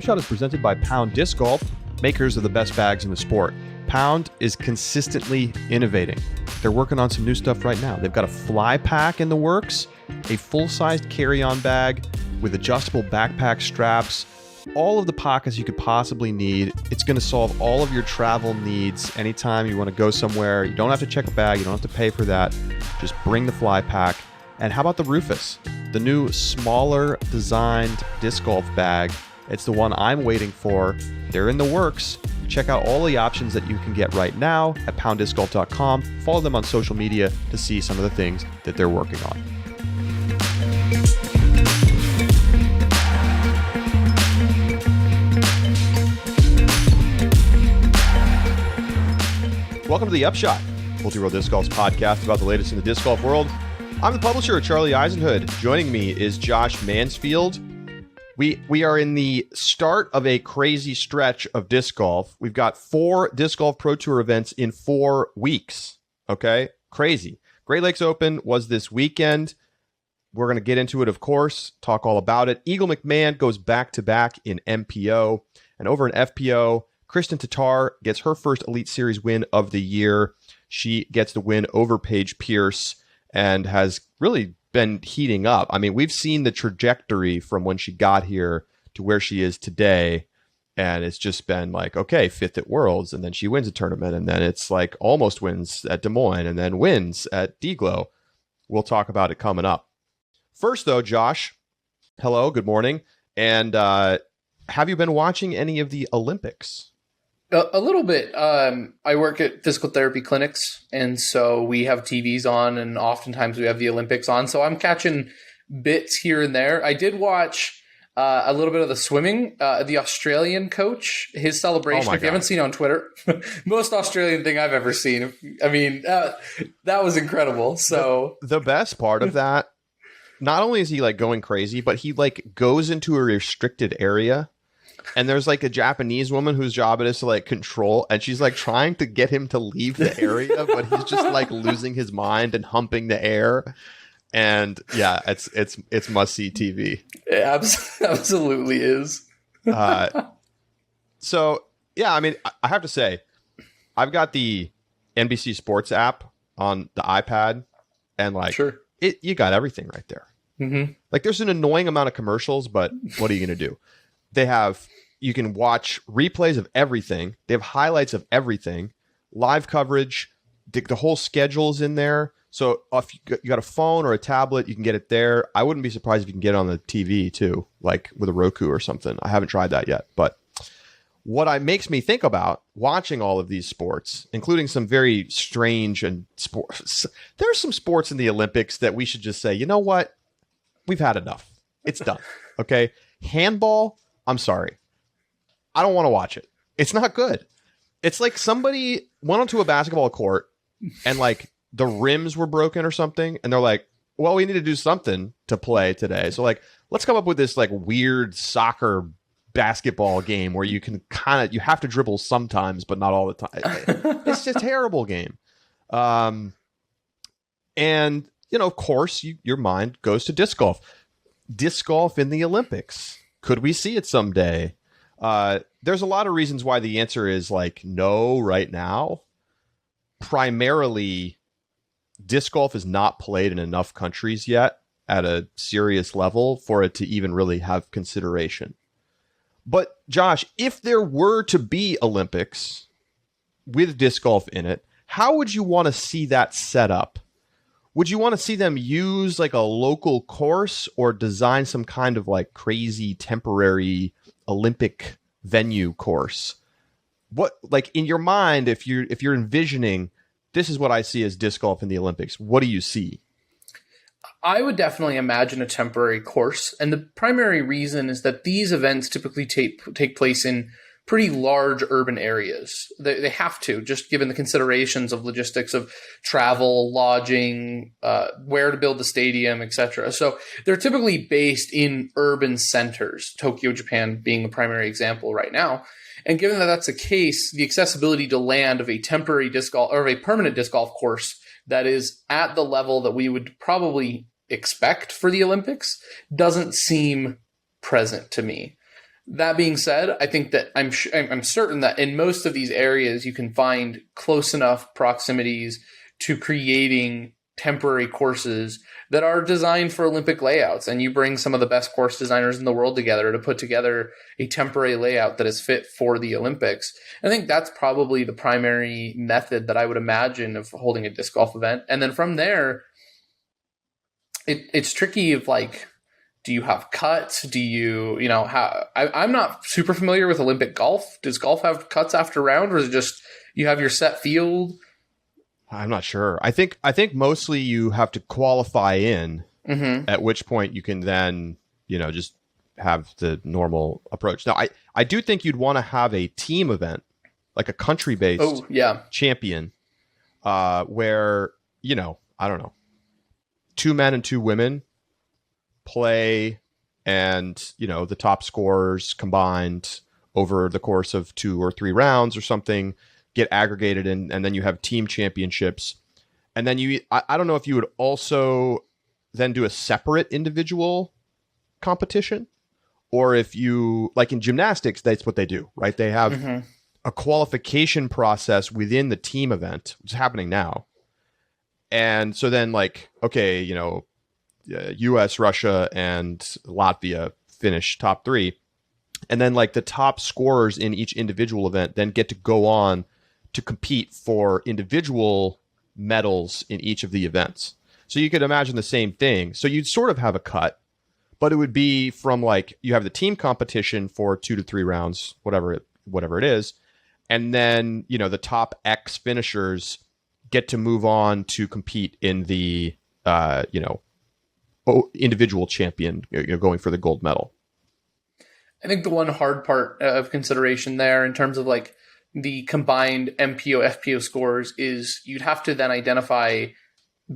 Upshot is presented by Pound Disc Golf, makers of the best bags in the sport. Pound is consistently innovating. They're working on some new stuff right now. They've got a fly pack in the works, a full-sized carry-on bag with adjustable backpack straps, all of the pockets you could possibly need. It's going to solve all of your travel needs anytime you want to go somewhere. You don't have to check a bag. You don't have to pay for that. Just bring the fly pack. And how about the Rufus, the new smaller designed disc golf bag? It's the one I'm waiting for. They're in the works. Check out all the options that you can get right now at pounddiscgolf.com. Follow them on social media to see some of the things that they're working on. Welcome to the Upshot, Multi-Roll Disc Golf's podcast about the latest in the disc golf world. I'm the publisher, Charlie Eisenhood. Joining me is Josh Mansfield. We are in the start of a crazy stretch of disc golf. We've got 4 Disc Golf Pro Tour events in 4 weeks. Okay? Crazy. Great Lakes Open was this weekend. We're going to get into it, of course, talk all about it. Eagle McMahon goes back-to-back in MPO. And over in FPO, Kristin Tattar gets her first Elite Series win of the year. She gets the win over Paige Pierce and has really been heating up. I mean, we've seen the trajectory from when she got here to where she is today, and it's just been like, okay, 5th at Worlds, and then she wins a tournament, and then it's like almost wins at Des Moines, and then wins at D-Glow. We'll talk about it coming up. First, though, Josh, hello, good morning, and have you been watching any of the Olympics? A little bit. I work at physical therapy clinics, and so we have TVs on, and oftentimes we have the Olympics on. So I'm catching bits here and there. I did watch a little bit of the swimming. The Australian coach, his celebration, if you haven't seen on Twitter, most Australian thing I've ever seen. I mean, that was incredible. So the best part of that, not only is he like going crazy, but he like goes into a restricted area. And there's like a Japanese woman whose job it is to like control, and she's like trying to get him to leave the area, but he's just like losing his mind and humping the air. And yeah, it's must see TV. It absolutely is. So yeah, I mean, I have to say, I've got the NBC Sports app on the iPad, and like, sure, you got everything right there. Mm-hmm. Like, there's an annoying amount of commercials, but what are you gonna do? You can watch replays of everything. They have highlights of everything, live coverage. The whole schedule's in there. So if you got a phone or a tablet, you can get it there. I wouldn't be surprised if you can get it on the TV too, like with a Roku or something. I haven't tried that yet. But what makes me think about watching all of these sports, including some very strange and sports. There's some sports in the Olympics that we should just say, you know what? We've had enough. It's done. Okay. Handball. I'm sorry. I don't want to watch it. It's not good. It's like somebody went onto a basketball court and like the rims were broken or something. And they're like, well, we need to do something to play today. So like, let's come up with this like weird soccer basketball game where you can you have to dribble sometimes, but not all the time. It's just a terrible game. And, you know, of course, your mind goes to disc golf. Disc golf in the Olympics. Could we see it someday? There's a lot of reasons why the answer is like no right now. Primarily, disc golf is not played in enough countries yet at a serious level for it to even really have consideration. But Josh, if there were to be Olympics with disc golf in it, how would you want to see that set up? Would you want to see them use like a local course or design some kind of like crazy temporary Olympic venue course? What, like in your mind, if you're envisioning this is what I see as disc golf in the Olympics, what do you see? I would definitely imagine a temporary course, and the primary reason is that these events typically take place in pretty large urban areas. They have to, just given the considerations of logistics of travel, lodging, where to build the stadium, etc. So they're typically based in urban centers, Tokyo, Japan being the primary example right now. And given that that's the case, the accessibility to land of a temporary disc golf or of a permanent disc golf course that is at the level that we would probably expect for the Olympics doesn't seem present to me. That being said, I think that I'm certain that in most of these areas you can find close enough proximities to creating temporary courses that are designed for Olympic layouts, and you bring some of the best course designers in the world together to put together a temporary layout that is fit for the Olympics. I think that's probably the primary method that I would imagine of holding a disc golf event. And then from there, it's tricky of like, do you have cuts? Do you know, how I'm not super familiar with Olympic golf. Does golf have cuts after round, or is it just you have your set field? I'm not sure. I think mostly you have to qualify in, at which point you can then, just have the normal approach. Now, I do think you'd want to have a team event, like a country-based champion, where, I don't know, 2 men and 2 women play, and the top scorers combined over the course of 2 or 3 rounds or something get aggregated, and then you have team championships. And then I don't know if you would also then do a separate individual competition, or if you, like in gymnastics, that's what they do, right? They have a qualification process within the team event, which is happening now. And so then, like, okay, US, Russia, and Latvia finish top 3. And then, like, the top scorers in each individual event then get to go on to compete for individual medals in each of the events. So you could imagine the same thing. So you'd sort of have a cut, but it would be from, like, you have the team competition for 2 to 3 rounds, whatever it is. And then, the top X finishers get to move on to compete in the, individual champion, going for the gold medal. I think the one hard part of consideration there in terms of like the combined MPO, FPO scores is you'd have to then identify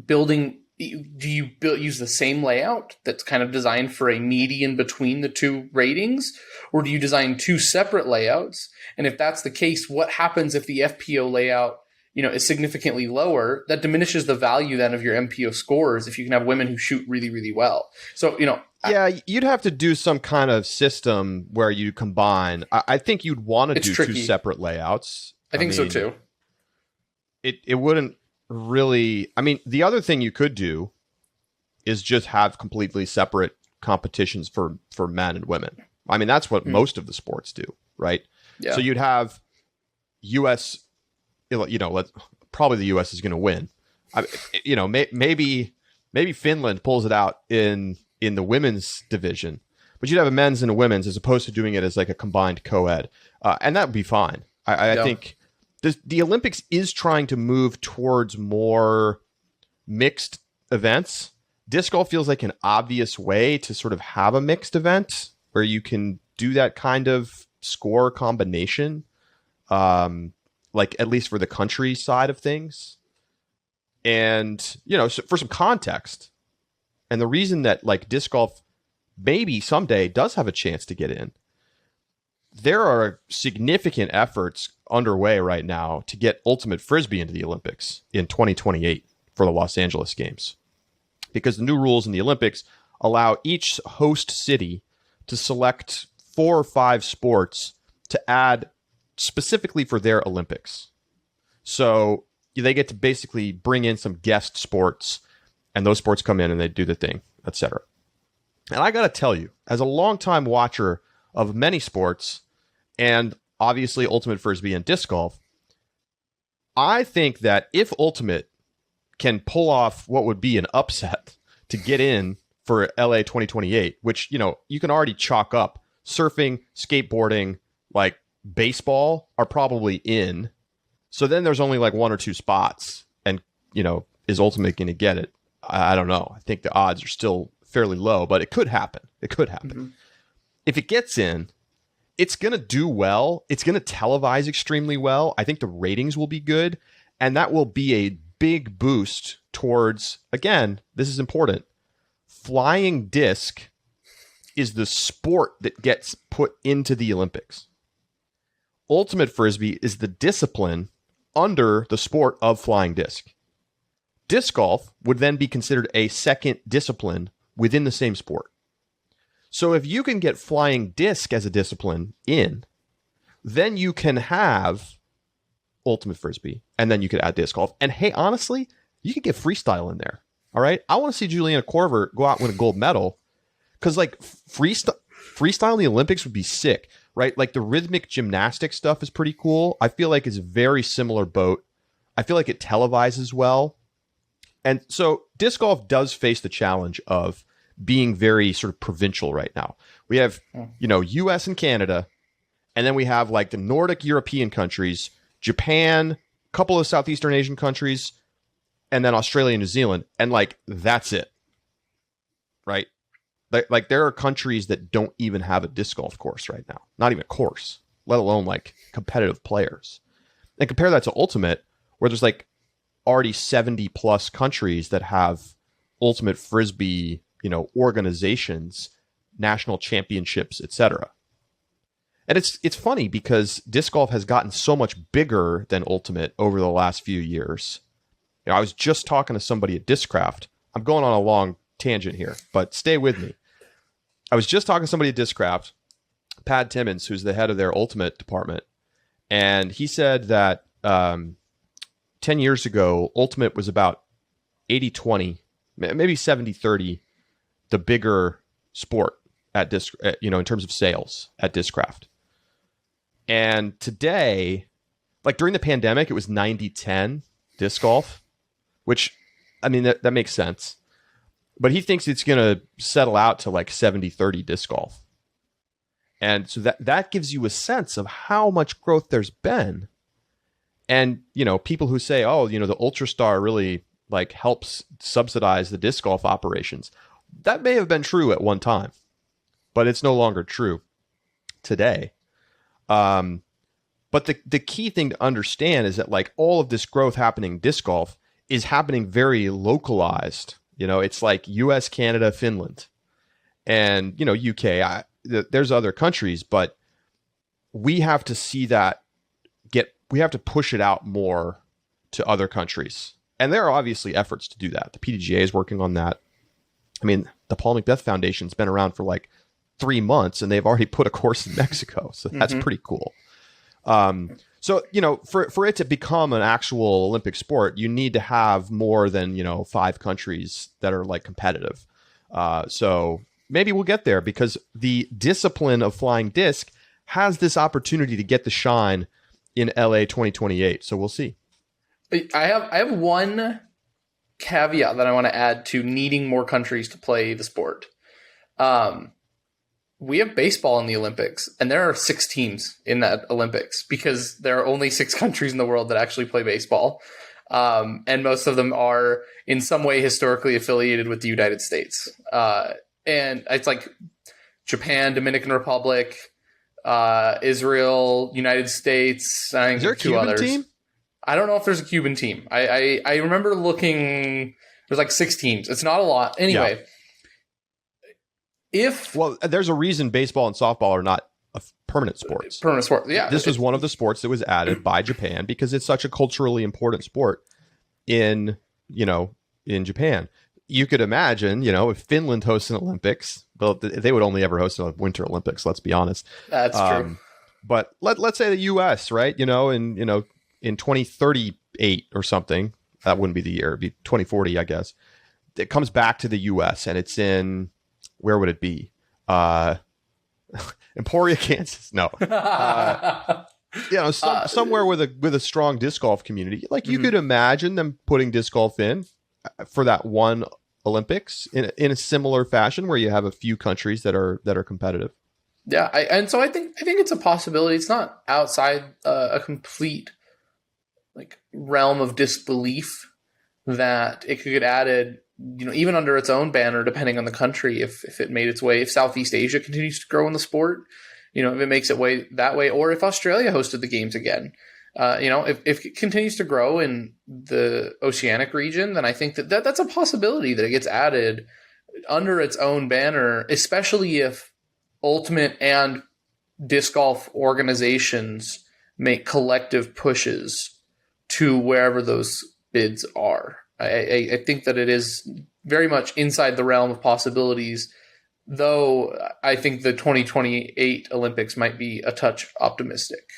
building. Do you use the same layout that's kind of designed for a median between the 2 ratings, or do you design 2 separate layouts? And if that's the case, what happens if the FPO layout is significantly lower? That diminishes the value then of your MPO scores if you can have women who shoot really, really well. So, you'd have to do some kind of system where you combine. I think you'd want to do tricky. 2 separate layouts. I mean, so too. It wouldn't really. I mean, the other thing you could do is just have completely separate competitions for men and women. I mean, that's what most of the sports do, right? Yeah. So you'd have US. Probably the U.S. is going to win. Maybe Finland pulls it out in the women's division, but you'd have a men's and a women's as opposed to doing it as like a combined co-ed, and that would be fine. I think the Olympics is trying to move towards more mixed events. Disc golf feels like an obvious way to sort of have a mixed event where you can do that kind of score combination. Like at least for the country side of things. And, so for some context, and the reason that like disc golf maybe someday does have a chance to get in, there are significant efforts underway right now to get ultimate frisbee into the Olympics in 2028 for the Los Angeles Games. Because the new rules in the Olympics allow each host city to select 4 or 5 sports to add specifically for their Olympics. So they get to basically bring in some guest sports, and those sports come in and they do the thing, etc. And I got to tell you, as a longtime watcher of many sports, and obviously Ultimate Frisbee and disc golf, I think that if Ultimate can pull off what would be an upset to get in for LA 2028, which, you can already chalk up surfing, skateboarding, like baseball are probably in. So then there's only like 1 or 2 spots, and is Ultimate going to get it? I don't know. I think the odds are still fairly low, but it could happen. If it gets in, it's going to do well. It's going to televise extremely well. I think the ratings will be good, and that will be a big boost towards, again, this is important, flying disc is the sport that gets put into the Olympics. Ultimate Frisbee is the discipline under the sport of flying disc. Disc golf would then be considered a second discipline within the same sport. So if you can get flying disc as a discipline in, then you can have ultimate frisbee, and then you could add disc golf. And hey, honestly, you could get freestyle in there. All right, I want to see Juliana Korver go out and win a gold medal, because like freestyle in the Olympics would be sick, right? Like the rhythmic gymnastic stuff is pretty cool. I feel like it's a very similar boat. I feel like it televises well. And so disc golf does face the challenge of being very sort of provincial right now. We have, US and Canada, and then we have like the Nordic European countries, Japan, a couple of Southeastern Asian countries, and then Australia and New Zealand. And like, that's it. Right? Like there are countries that don't even have a disc golf course right now. Not even a course, let alone like competitive players. And compare that to Ultimate, where there's like already 70 plus countries that have ultimate frisbee, organizations, national championships, etc. And it's funny because disc golf has gotten so much bigger than ultimate over the last few years. I was just talking to somebody at Discraft. I'm going on a long tangent here, but stay with me. I was just talking to somebody at Discraft, Pat Timmons, who's the head of their ultimate department, and he said that 10 years ago, ultimate was about 80-20, maybe 70-30, the bigger sport at disc, in terms of sales at Discraft. And today, like during the pandemic, it was 90-10 disc golf, which, I mean, that makes sense. But he thinks it's going to settle out to like 70-30 disc golf. And so that gives you a sense of how much growth there's been. And, people who say, oh, the UltraStar really like helps subsidize the disc golf operations. That may have been true at one time, but it's no longer true today. But the key thing to understand is that like all of this growth happening in disc golf is happening very localized. It's like US, Canada, Finland, and, UK. There's other countries, but we have to see that we have to push it out more to other countries. And there are obviously efforts to do that. The PDGA is working on that. I mean, the Paul Macbeth Foundation's been around for like 3 months, and they've already put a course in Mexico. So that's pretty cool. So, for it to become an actual Olympic sport, you need to have more than, 5 countries that are like competitive. So maybe we'll get there, because the discipline of flying disc has this opportunity to get the shine in LA 2028. So we'll see. I have one caveat that I want to add to needing more countries to play the sport. We have baseball in the Olympics, and there are 6 teams in that Olympics because there are only 6 countries in the world that actually play baseball. And most of them are in some way historically affiliated with the United States. And it's like Japan, Dominican Republic, Israel, United States. I think is there a 2 Cuban others. team? I don't know if there's a Cuban team. I remember looking. There's like 6 teams. It's not a lot. Anyway, there's a reason baseball and softball are not permanent sports. Permanent sport. Yeah. This was one of the sports that was added by Japan because it's such a culturally important sport in Japan. You could imagine, if Finland hosts an Olympics, well, they would only ever host a Winter Olympics, let's be honest. That's true. But let's say the US, right? In 2038 or something, that wouldn't be the year, it'd be 2040, I guess. It comes back to the US, and it's in, where would it be? Emporia, Kansas? No. Somewhere with a strong disc golf community. Like you could imagine them putting disc golf in for that one Olympics in a similar fashion where you have a few countries that are competitive. Yeah, and so I think it's a possibility. It's not outside a complete realm of disbelief that it could get added, even under its own banner, depending on the country. If it made its way, if Southeast Asia continues to grow in the sport, if it makes it way that way, or if Australia hosted the games again, if it continues to grow in the oceanic region, then I think that's a possibility that it gets added under its own banner, especially if ultimate and disc golf organizations make collective pushes to wherever those bids are. I think that it is very much inside the realm of possibilities though I think the 2028 Olympics might be a touch optimistic.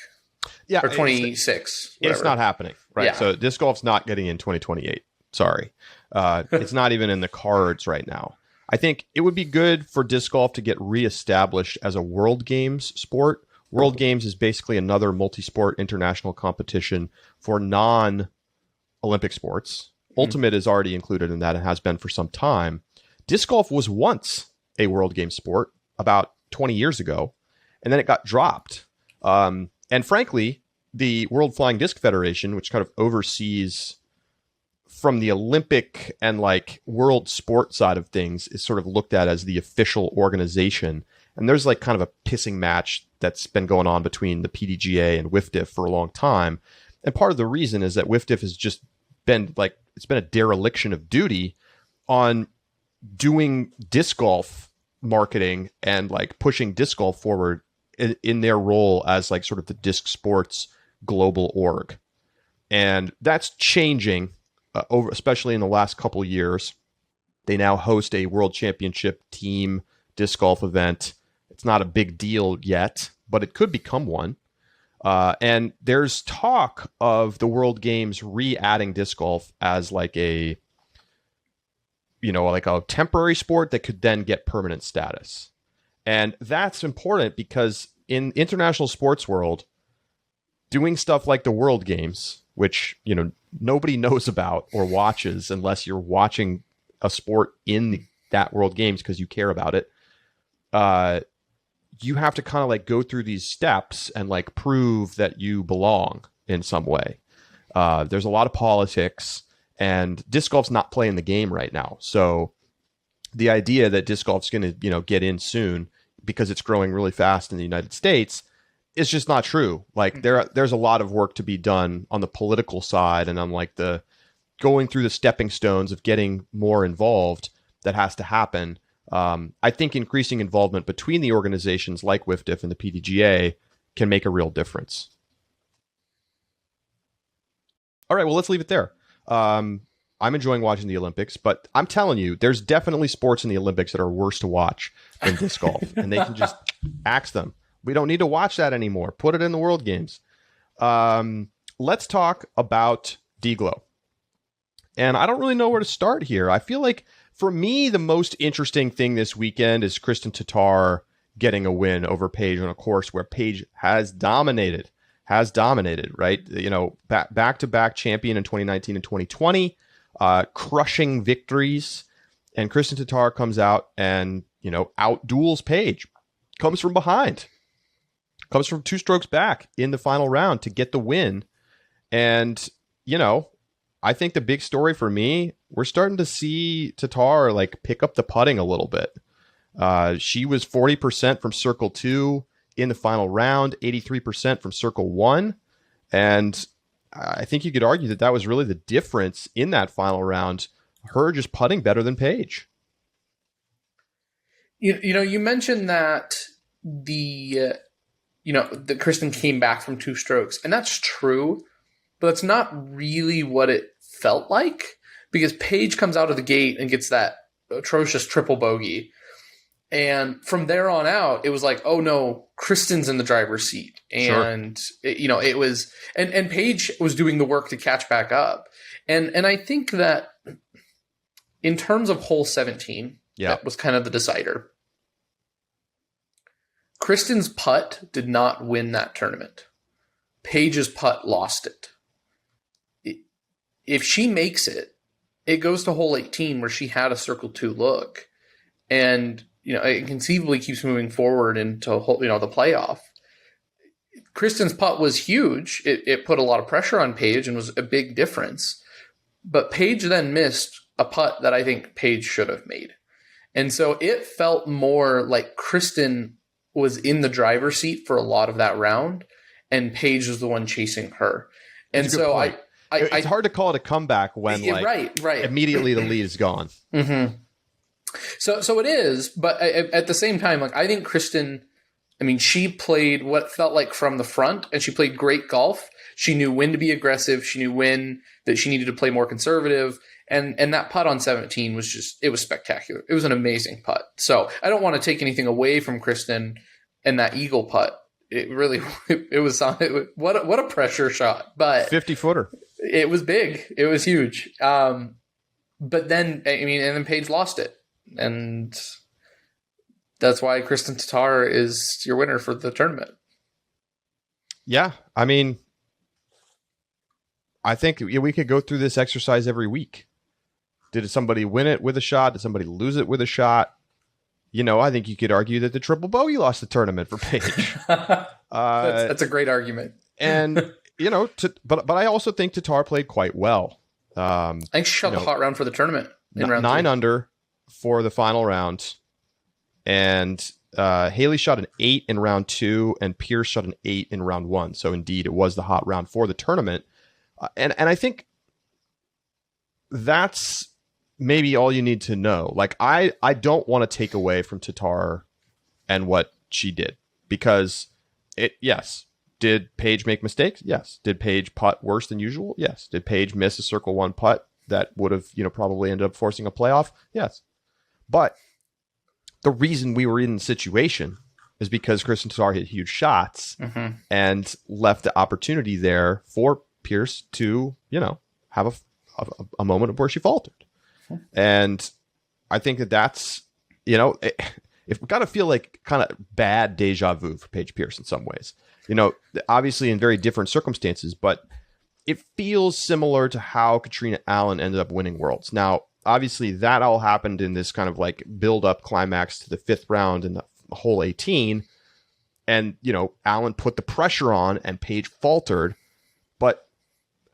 Yeah, or 26. It's not happening, right? Yeah. So disc golf's not getting in 2028. Sorry. It's not even in the cards right now. I think it would be good for disc golf to get reestablished as a World Games sport. World Games is basically another multi-sport international competition for non-Olympic sports. Ultimate is already included in that and has been for some time. Disc golf was once a World Games sport about 20 years ago, and then it got dropped. And frankly, the World Flying Disc Federation, which kind of oversees from the Olympic and like world sport side of things, is sort of looked at as the official organization. And there's like kind of a pissing match that's been going on between the PDGA and WIFDF for a long time. And part of the reason is that WIFDF has just been like, it's been a dereliction of duty on doing disc golf marketing and like pushing disc golf forward in their role as like sort of the disc sports global org. And that's changing over, especially in the last couple years. They now host a world championship team disc golf event. It's not a big deal yet, but it could become one. And there's talk of the World Games re-adding disc golf as like a, you know, like a temporary sport that could then get permanent status. And that's important because in international sports world, doing stuff like the World Games, which, you know, nobody knows about or watches unless you're watching a sport in that World Games because you care about it, you have to kind of like go through these steps and like prove that you belong in some way. There's a lot of politics, and disc golf's not playing the game right now. So the idea that disc golf's going to, you know, get in soon because it's growing really fast in the United States is just not true. Like there's a lot of work to be done on the political side and on like the going through the stepping stones of getting more involved that has to happen. I think increasing involvement between the organizations like WIFDF and the PDGA can make a real difference. All right, well, let's leave it there. I'm enjoying watching the Olympics, but I'm telling you, there's definitely sports in the Olympics that are worse to watch than disc golf, and they can just axe them. We don't need to watch that anymore. Put it in the World Games. Let's talk about D-Glow. And I don't really know where to start here. I feel like, for me, the most interesting thing this weekend is Kristin Tattar getting a win over Paige on a course where Paige has dominated, right? You know, back-to-back champion in 2019 and 2020, crushing victories. And Kristin Tattar comes out and, you know, out-duels Paige. Comes from behind. Comes from 2 strokes back in the final round to get the win. And, you know, I think the big story for me, we're starting to see Tattar like pick up the putting a little bit. She was 40% from circle 2 in the final round, 83% from circle 1. And I think you could argue that that was really the difference in that final round. Her just putting better than Paige. You know, you mentioned that that Kristin came back from 2 strokes, and that's true, but that's not really what it felt like, because Paige comes out of the gate and gets that atrocious triple bogey. And from there on out, it was like, oh no, Kristin's in the driver's seat. And, sure. It was, and Paige was doing the work to catch back up. And I think that in terms of hole 17, that was kind of the decider. Kristin's putt did not win that tournament. Paige's putt lost it. If she makes it, it goes to hole 18 where she had a circle 2 look. And, you know, it conceivably keeps moving forward into, the playoff. Kristin's putt was huge. It put a lot of pressure on Paige and was a big difference. But Paige then missed a putt that I think Paige should have made. And so it felt more like Kristin was in the driver's seat for a lot of that round, and Paige was the one chasing her. And so it's hard to call it a comeback when right. immediately the lead is gone. Mm-hmm. So it is, but at the same time, like I think Kristin I mean, she played what felt like from the front, and she played great golf. She knew when to be aggressive. She knew when that she needed to play more conservative. And that putt on 17 was it was spectacular. It was an amazing putt. So I don't want to take anything away from Kristin and that eagle putt. It really, what a pressure shot. But 50-footer. It was big. It was huge. But then, I mean, and then Paige lost it. And that's why Kristin Tattar is your winner for the tournament. Yeah. I mean, I think we could go through this exercise every week. Did somebody win it with a shot? Did somebody lose it with a shot? I think you could argue that the triple bogey lost the tournament for Paige. That's a great argument. And, but I also think Tattar played quite well. I think she shot the hot round for the tournament in round 9 2. under for the final round. And Haley shot an 8 in round 2, and Pierce shot an 8 in round 1. So indeed, it was the hot round for the tournament. And I think that's maybe all you need to know. Like, I don't want to take away from Tattar and what she did, because did Paige make mistakes? Yes. Did Paige putt worse than usual? Yes. Did Paige miss a circle 1 putt that would have, probably ended up forcing a playoff? Yes. But the reason we were in the situation is because Kristin Tattar hit huge shots and left the opportunity there for Pierce to, have a moment of where she faltered. And I think that's, it's got to feel like kind of bad deja vu for Paige Pierce in some ways. Obviously in very different circumstances, but it feels similar to how Katrina Allen ended up winning Worlds. Now, obviously that all happened in this kind of like build-up climax to the 5th round in the hole 18. And, Allen put the pressure on and Paige faltered. But,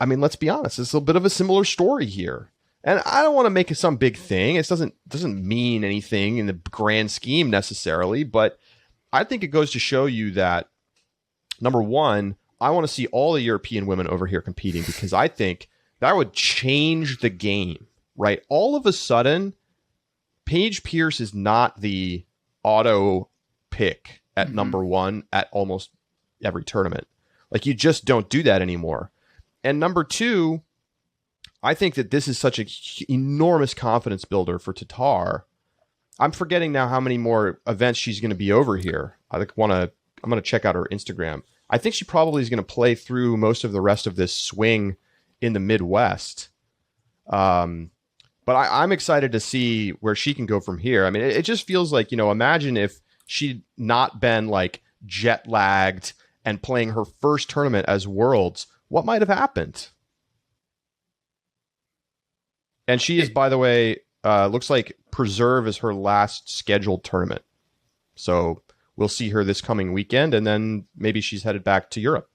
I mean, let's be honest, it's a bit of a similar story here. And I don't want to make it some big thing. It doesn't mean anything in the grand scheme necessarily, but I think it goes to show you that, number one, I want to see all the European women over here competing, because I think that would change the game, right? All of a sudden, Paige Pierce is not the auto pick at number 1 at almost every tournament. Like, you just don't do that anymore. And number 2, I think that this is such an enormous confidence builder for Tattar. I'm forgetting now how many more events she's going to be over here. I'm going to check out her Instagram. I think she probably is going to play through most of the rest of this swing in the Midwest. But I'm excited to see where she can go from here. I mean, it just feels like, imagine if she'd not been like jet lagged and playing her first tournament as Worlds, what might have happened? And she is, by the way, looks like Preserve is her last scheduled tournament. So we'll see her this coming weekend, and then maybe she's headed back to Europe.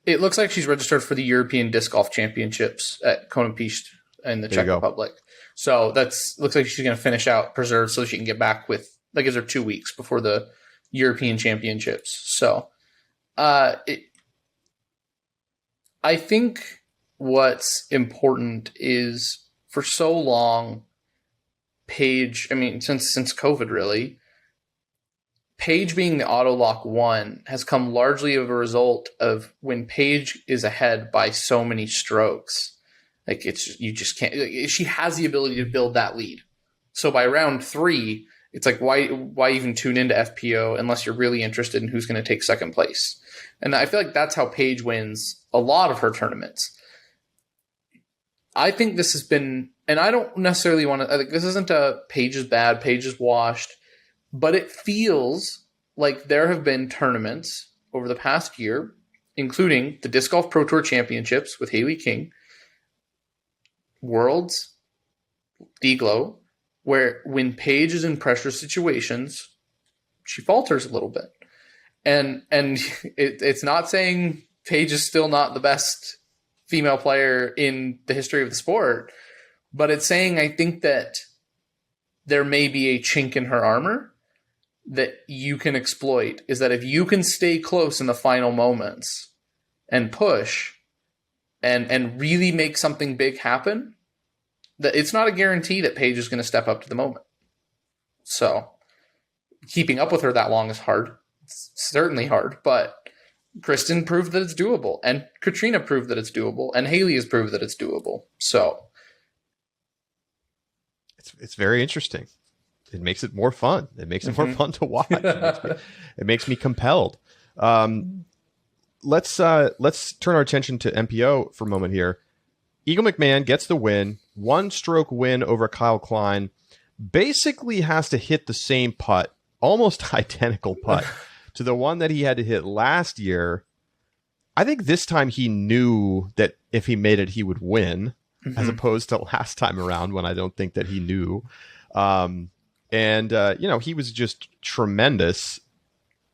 It looks like she's registered for the European Disc Golf Championships at Konopiste in the Czech Republic. So looks like she's going to finish out Preserve so she can get back with, that gives her 2 weeks before the European Championships. So I think what's important is, for so long, Paige, I mean, since COVID really, Paige being the auto lock 1 has come largely of a result of when Paige is ahead by so many strokes. Like, you just can't, she has the ability to build that lead. So by round 3, it's like, why even tune into FPO unless you're really interested in who's going to take second place? And I feel like that's how Paige wins a lot of her tournaments. I think this has been, and I don't necessarily want to, this isn't a Paige is bad, Paige is washed, but it feels like there have been tournaments over the past year, including the Disc Golf Pro Tour Championships with Haley King, Worlds, D-Glow, where when Paige is in pressure situations, she falters a little bit. And it's not saying Paige is still not the best female player in the history of the sport, but it's saying, I think that there may be a chink in her armor that you can exploit, is that if you can stay close in the final moments and push and really make something big happen, that it's not a guarantee that Paige is going to step up to the moment. So keeping up with her that long is hard, It's certainly hard, but Kristin proved that it's doable, and Katrina proved that it's doable, and Haley has proved that it's doable. So it's very interesting. It makes it more fun. It makes it more fun to watch. It makes me compelled. Let's turn our attention to MPO for a moment here. Eagle McMahon gets the win, 1-stroke win over Kyle Klein. Basically has to hit the same putt, almost identical putt to the one that he had to hit last year. I think this time he knew that if he made it, he would win, as opposed to last time around when I don't think that he knew. He was just tremendous,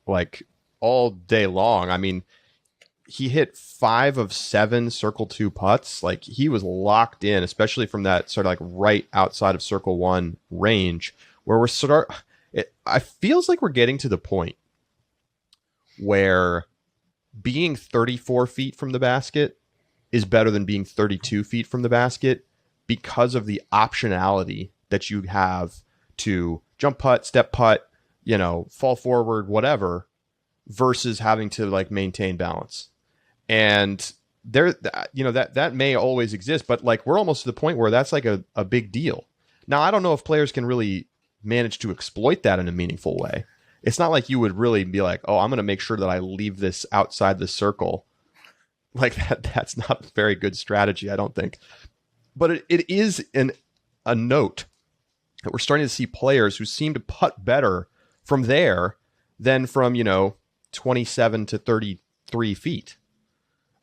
like all day long. I mean, he hit 5 of 7 circle 2 putts. Like, he was locked in, especially from that sort of like right outside of circle 1 range, where I feels like we're getting to the point where being 34 feet from the basket is better than being 32 feet from the basket, because of the optionality that you have to jump putt, step putt, fall forward, whatever, versus having to like maintain balance. And there, that may always exist, but like we're almost to the point where that's like a big deal. Now, I don't know if players can really manage to exploit that in a meaningful way. It's not like you would really be like, oh, I'm going to make sure that I leave this outside the circle. Like that's not a very good strategy, I don't think. But it is a note that we're starting to see players who seem to putt better from there than from, 27 to 33 feet.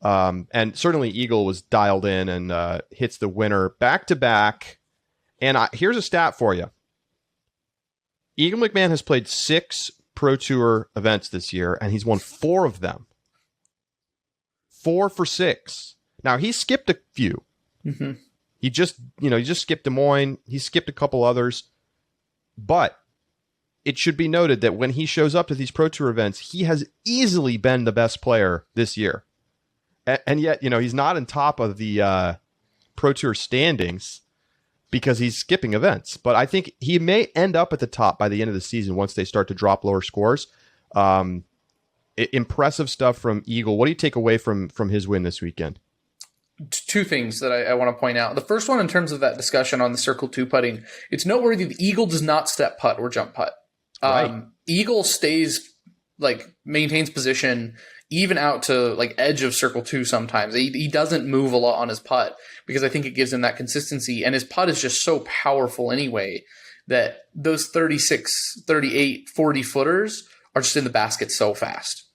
And certainly Eagle was dialed in and hits the winner back to back. And here's a stat for you. Eagle McMahon has played 6 Pro Tour events this year, and he's won 4 of them. 4 for 6. Now, he skipped a few. Mm-hmm. He just skipped Des Moines. He skipped a couple others. But it should be noted that when he shows up to these Pro Tour events, he has easily been the best player this year. And yet, he's not on top of the Pro Tour standings because he's skipping events. But I think he may end up at the top by the end of the season once they start to drop lower scores. Impressive stuff from Eagle. What do you take away from his win this weekend? 2 things that I want to point out. The first one, in terms of that discussion on the circle 2 putting, it's noteworthy the Eagle does not step putt or jump putt. Right. Eagle maintains position even out to like edge of circle 2 sometimes. He doesn't move a lot on his putt because I think it gives him that consistency. And his putt is just so powerful anyway that those 36, 38, 40 footers are just in the basket so fast.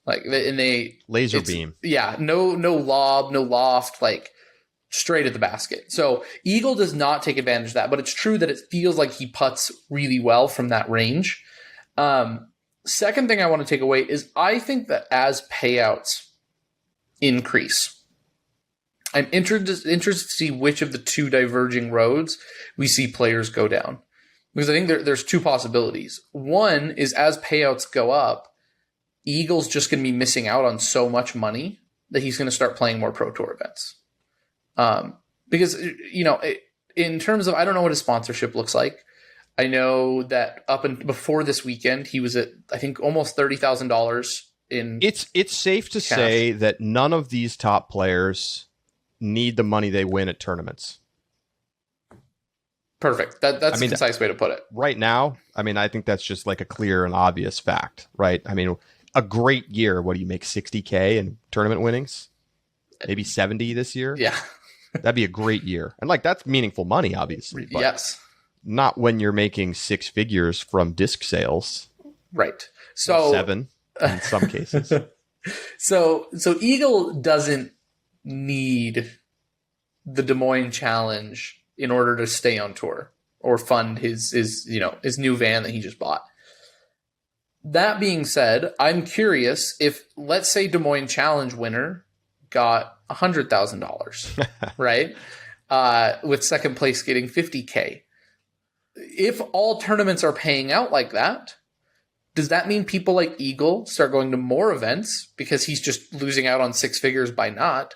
Laser beam. Yeah, no lob, no loft, like straight at the basket. So Eagle does not take advantage of that, but it's true that it feels like he putts really well from that range. Second thing I want to take away is I think that as payouts increase, I'm interested to see which of the 2 diverging roads we see players go down. Because I think there's 2 possibilities. One is as payouts go up, Eagle's just going to be missing out on so much money that he's going to start playing more Pro Tour events. Because, in terms of, I don't know what his sponsorship looks like. I know that up and before this weekend, he was at, I think, almost $30,000 in. It's safe to say that none of these top players need the money they win at tournaments. Perfect. That's a concise way to put it. Right now, I think that's just like a clear and obvious fact, right? A great year, what do you make, 60K in tournament winnings? Maybe 70 this year? Yeah. That'd be a great year. And that's meaningful money, obviously. But yes. Not when you're making 6 figures from disc sales. Right. So 7 in some cases. So Eagle doesn't need the Des Moines Challenge in order to stay on tour or fund his new van that he just bought. That being said, I'm curious if, let's say, Des Moines Challenge winner got $100,000, right? With second place getting $50K. If all tournaments are paying out like that, does that mean people like Eagle start going to more events because he's just losing out on 6 figures by not?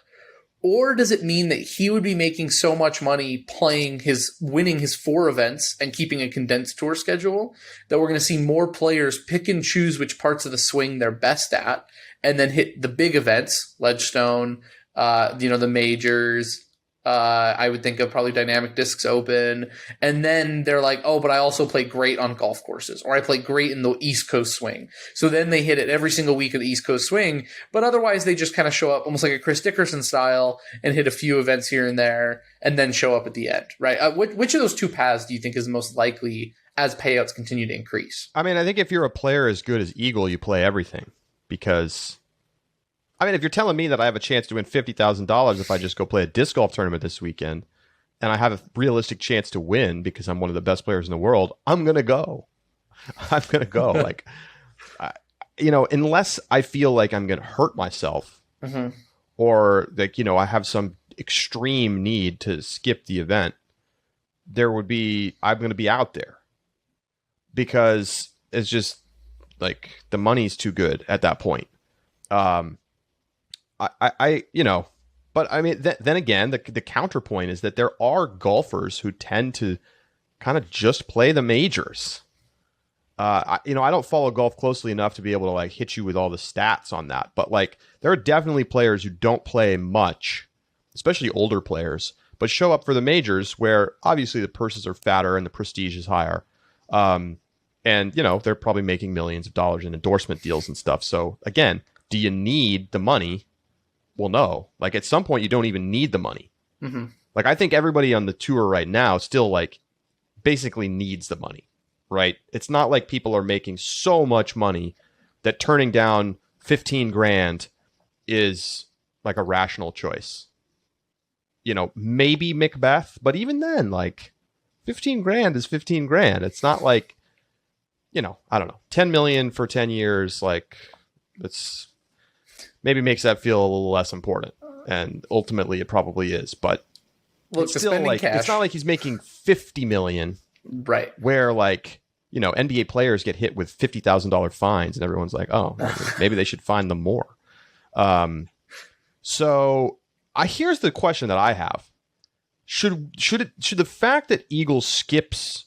Or does it mean that he would be making so much money winning his 4 events and keeping a condensed tour schedule that we're going to see more players pick and choose which parts of the swing they're best at and then hit the big events, Ledgestone, the majors, I would think of probably Dynamic Discs Open. And then they're like, oh, but I also play great on golf courses, or I play great in the East Coast swing. So then they hit it every single week of the East Coast swing. But otherwise, they just kind of show up almost like a Chris Dickerson style and hit a few events here and there and then show up at the end, right? Which of those 2 paths do you think is most likely as payouts continue to increase? I mean, I think if you're a player as good as Eagle, you play everything because... I mean, if you're telling me that I have a chance to win $50,000 if I just go play a disc golf tournament this weekend, and I have a realistic chance to win because I'm one of the best players in the world, I'm going to go. I'm going to go. Like, unless I feel like I'm going to hurt myself or like, I have some extreme need to skip the event, I'm going to be out there because it's just like the money's too good at that point. But I mean, then again, the counterpoint is that there are golfers who tend to kind of just play the majors. I don't follow golf closely enough to be able to like hit you with all the stats on that. But like, there are definitely players who don't play much, especially older players, but show up for the majors where obviously the purses are fatter and the prestige is higher. And they're probably making millions of dollars in endorsement deals and stuff. So again, do you need the money? Well, no. Like at some point, you don't even need the money. Mm-hmm. Like I think everybody on the tour right now still like basically needs the money, right? It's not like people are making so much money that turning down 15 grand is like a rational choice. Maybe Macbeth, but even then, like 15 grand is 15 grand. It's not like, I don't know, 10 million for 10 years. Like it's maybe makes that feel a little less important. And ultimately it probably is, but look, it's still like, cash. It's not like he's making 50 million, right? Where like, NBA players get hit with $50,000 fines and everyone's like, oh, maybe they should fine them more. So here's the question that I have. Should the fact that Eagle skips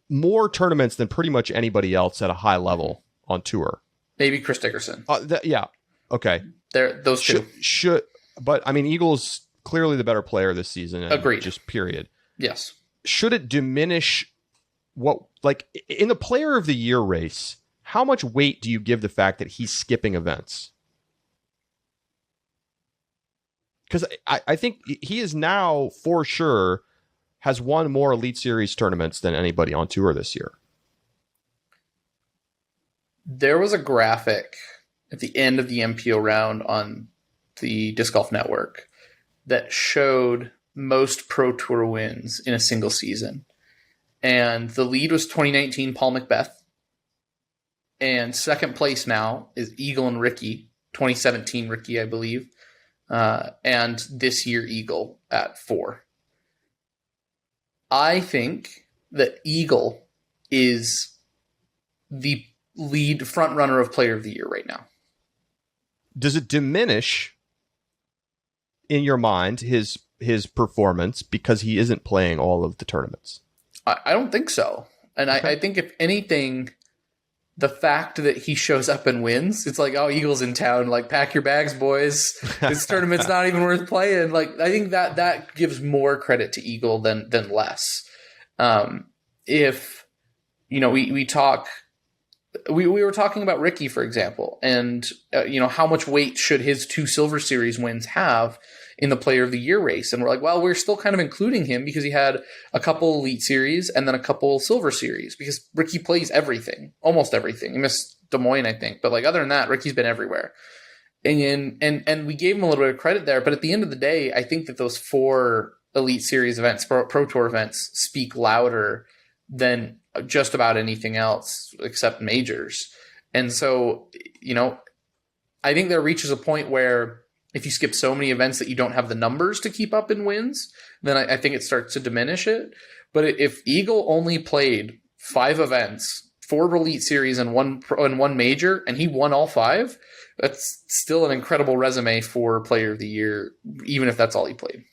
more tournaments than pretty much anybody else at a high level on tour? Maybe Chris Dickerson. Yeah. Okay. Those two. But I mean, Eagle's clearly the better player this season. Agreed. Just period. Yes. Should it diminish like in the player of the year race, how much weight do you give the fact that he's skipping events? Because I think he is now for sure has won more Elite Series tournaments than anybody on tour this year. There was a graphic at the end of the MPO round on the Disc Golf Network that showed most Pro Tour wins in a single season. And the lead was 2019 Paul Macbeth. And second place now is Eagle and Ricky, 2017 Ricky, I believe. And this year Eagle at 4. I think that Eagle is the lead front runner of player of the year right now. Does it diminish in your mind his performance because he isn't playing all of the tournaments? I don't think so. And okay. I think if anything, the fact that he shows up and wins, it's like, oh, Eagle's in town. Like, pack your bags, boys. This tournament's not even worth playing. Like, I think that gives more credit to Eagle than less. If, we talk... We were talking about Ricky, for example, and how much weight should his 2 Silver Series wins have in the Player of the Year race? And we're like, well, we're still kind of including him because he had a couple Elite Series and then a couple Silver Series because Ricky plays everything, almost everything. He missed Des Moines, I think, but like other than that, Ricky's been everywhere. And we gave him a little bit of credit there, but at the end of the day, I think that those 4 Elite Series events, Pro Tour events, speak louder than just about anything else except majors. And so, I think there reaches a point where if you skip so many events that you don't have the numbers to keep up in wins, then I think it starts to diminish it. But if Eagle only played 5 events 4 Elite Series and one major, and he won all 5. That's still an incredible resume for Player of the Year, even if that's all he played.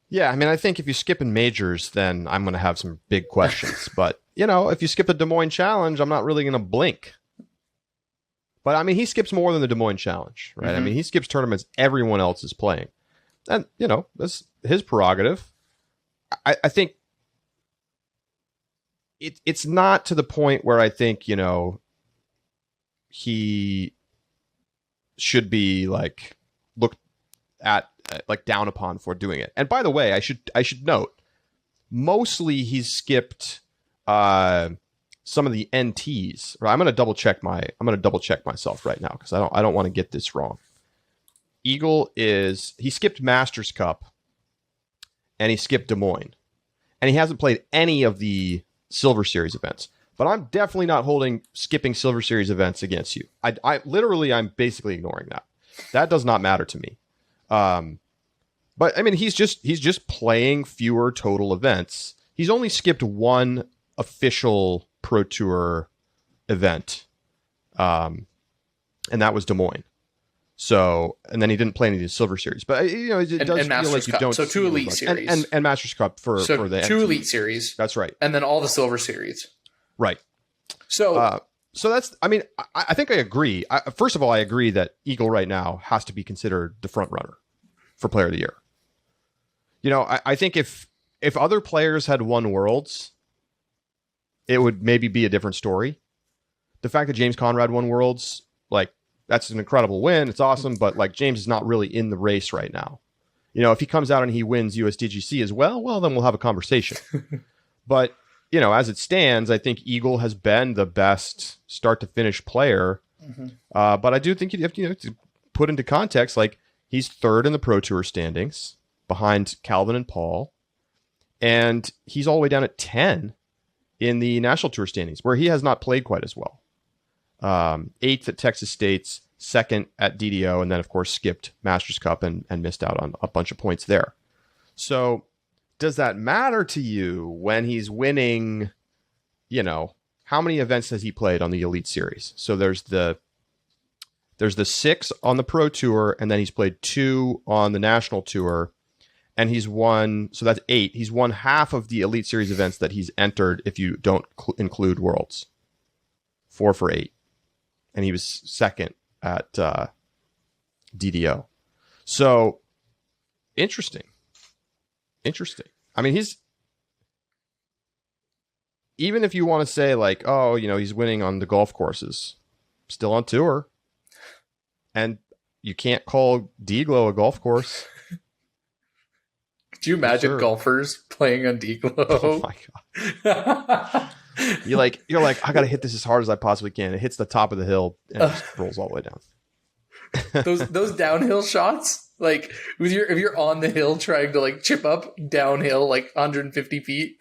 Yeah, I mean, I think if you skip in majors, then I'm going to have some big questions. But, if you skip the Des Moines Challenge, I'm not really going to blink. But, I mean, he skips more than the Des Moines Challenge, right? Mm-hmm. I mean, he skips tournaments everyone else is playing. And, that's his prerogative. I think it's not to the point where I think, he should be, like, looked at, like, down upon for doing it. And by the way, I should note, mostly he's skipped some of the NTs. Right? I'm going to double check myself right now because I don't want to get this wrong. Eagle he skipped Masters Cup and he skipped Des Moines. And he hasn't played any of the Silver Series events. But I'm definitely not holding skipping Silver Series events against you. I'm basically ignoring that. That does not matter to me. But I mean, he's just playing fewer total events. He's only skipped one official Pro Tour event, and that was Des Moines. So, and then he didn't play any of the Silver Series. But it does feel like you don't. So 2 Elite Series and Masters Cup for the 2 Elite Series. That's right. And then all the Silver Series. Right. So that's. I mean, I think I agree. First of all, I agree that Eagle right now has to be considered the front runner for Player of the Year. I think if other players had won Worlds, it would maybe be a different story. The fact that James Conrad won Worlds, like, that's an incredible win. It's awesome, but like James is not really in the race right now. If he comes out and he wins USDGC as well, then we'll have a conversation. But, as it stands, I think Eagle has been the best start to finish player. Mm-hmm. But I do think you have to put into context, like, he's 3rd in the Pro Tour standings behind Calvin and Paul. And he's all the way down at 10 in the National Tour standings, where he has not played quite as well. 8th at Texas State's, 2nd at DDO, and then, of course, skipped Masters Cup and missed out on a bunch of points there. So does that matter to you when he's winning, how many events has he played on the Elite Series? So there's the 6 on the Pro Tour, and then he's played 2 on the National Tour, and he's won, so that's 8. He's won half of the Elite Series events that he's entered if you don't include Worlds. 4 for 8. And he was 2nd at DDO. So, interesting. I mean, even if you want to say, like, oh, he's winning on the golf courses, still on tour. And you can't call Deglo a golf course. Could you imagine golfers playing on Deglo? Oh my God. You're like, I got to hit this as hard as I possibly can. It hits the top of the hill and it just rolls all the way down. those downhill shots, like if you're on the hill trying to like chip up downhill like 150 feet,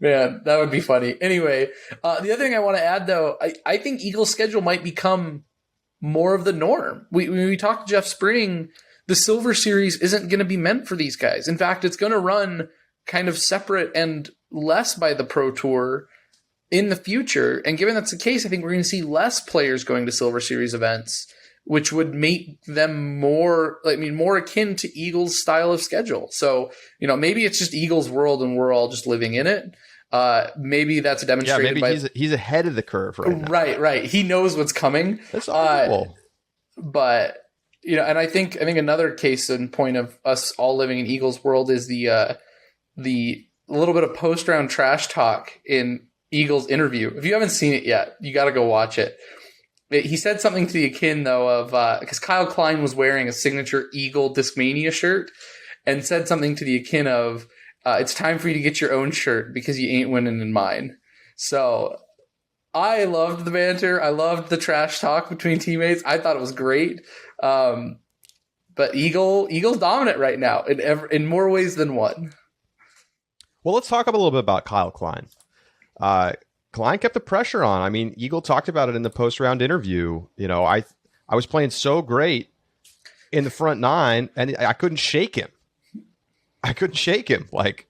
man, that would be funny. Anyway, the other thing I want to add though, I think Eagle's schedule might become more of the norm. When we talked to Jeff Spring, the Silver Series isn't going to be meant for these guys. In fact, it's going to run kind of separate and less by the Pro Tour in the future. And given that's the case, I think we're going to see less players going to Silver Series events, which would make them more akin to Eagles' style of schedule. So, maybe it's just Eagles' world and we're all just living in it. Maybe that's demonstrated by... he's ahead of the curve right now. Right. He knows what's coming. That's awful. But, and I think another case in point of us all living in Eagles' world is the little bit of post-round trash talk in Eagles interview. If you haven't seen it yet, you got to go watch it. He said something to the akin, though, of because Kyle Klein was wearing a signature Eagle Discmania shirt and said something to the akin of, it's time for you to get your own shirt because you ain't winning in mine. So I loved the banter. I loved the trash talk between teammates. I thought it was great. But Eagle's dominant right now in more ways than one. Well, let's talk a little bit about Kyle Klein. Klein kept the pressure on. I mean, Eagle talked about it in the post-round interview. I was playing so great in the front 9, and I couldn't shake him. Like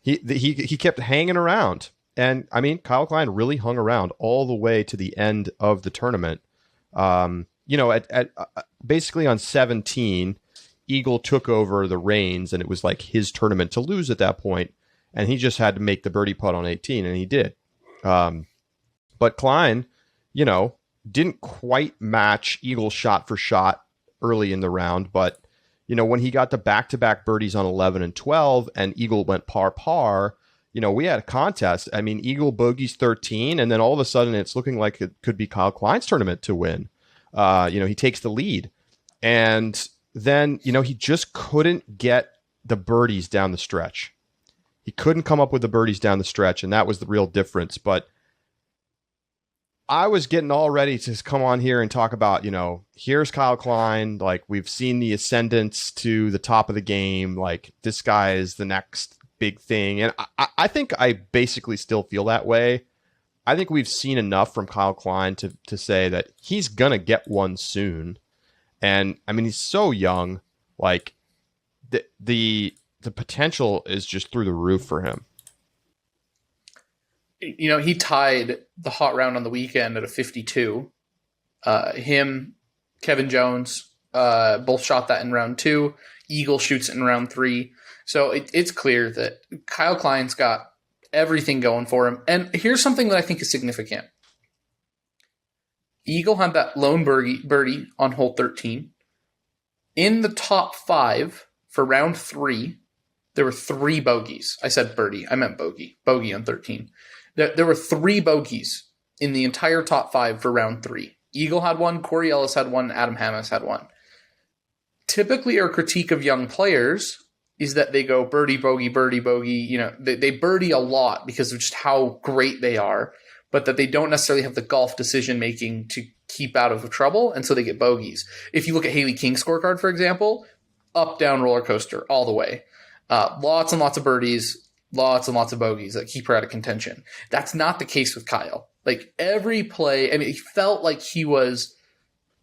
he kept hanging around, And I mean, Kyle Klein really hung around all the way to the end of the tournament. At basically on 17, Eagle took over the reins, and it was like his tournament to lose at that point, and he just had to make the birdie putt on 18, and he did. But Klein, didn't quite match Eagle shot for shot early in the round, but when he got the back-to-back birdies on 11 and 12, and Eagle went par, we had a contest. I mean, Eagle bogeys 13, and then all of a sudden it's looking like it could be Kyle Klein's tournament to win. He takes the lead. And then, he just couldn't get the birdies down the stretch. He couldn't come up with the birdies down the stretch, and that was the real difference. But I was getting all ready to come on here and talk about, here's Kyle Klein. Like, we've seen the ascendance to the top of the game. Like, this guy is the next big thing. And I think I basically still feel that way. I think we've seen enough from Kyle Klein to say that he's going to get one soon. And I mean, he's so young, like the potential is just through the roof for him. He tied the hot round on the weekend at a 52. Him, Kevin Jones, both shot that in round 2. Eagle shoots it in round 3. So it's clear that Kyle Klein's got everything going for him. And here's something that I think is significant. Eagle had that lone birdie on hole 13. In the top 5 for round 3, there were 3 bogeys. I said birdie. I meant bogey. Bogey on 13. There were 3 bogeys in the entire top 5 for round 3. Eagle had one, Corey Ellis had one, Adam Hammes had one. Typically, our critique of young players is that they go birdie, bogey, birdie, bogey. They birdie a lot because of just how great they are, but that they don't necessarily have the golf decision-making to keep out of trouble, and so they get bogeys. If you look at Haley King's scorecard, for example, up-down roller coaster all the way. Lots and lots of birdies, lots and lots of bogeys that keep her out of contention. That's not the case with Kyle. Like, every play, I mean, he felt like he was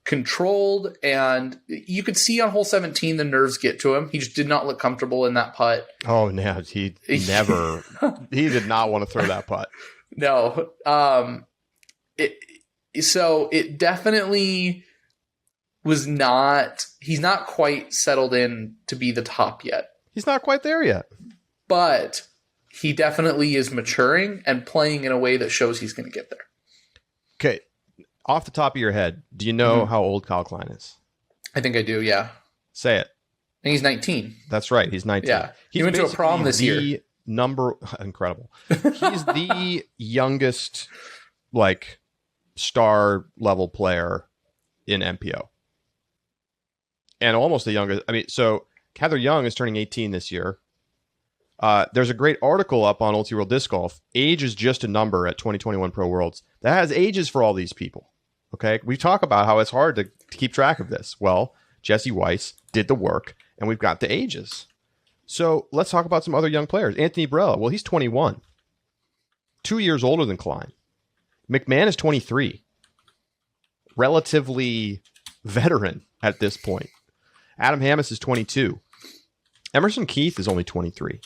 controlled, and you could see on hole 17 the nerves get to him. He just did not look comfortable in that putt. Oh, no, he did not want to throw that putt. No. It definitely was not, he's not quite settled in to be the top yet. He's not quite there yet. But he definitely is maturing and playing in a way that shows he's going to get there. Okay. Off the top of your head, do you know how old Kyle Klein is? I think I do, yeah. Say it. I think he's 19. That's right. He's 19. Yeah. He went to a prom this year. Incredible. He's the youngest, star level player in MPO. And almost the youngest. I mean, so Heather Young is turning 18 this year. There's a great article up on Ulti World Disc Golf. Age is just a number at 2021 Pro Worlds. That has ages for all these people. Okay, we talk about how it's hard to keep track of this. Well, Jesse Weiss did the work, and we've got the ages. So let's talk about some other young players. Anthony Brella, well, he's 21. 2 years older than Klein. McMahon is 23. Relatively veteran at this point. Adam Hammes is 22. Emerson Keith is only 23.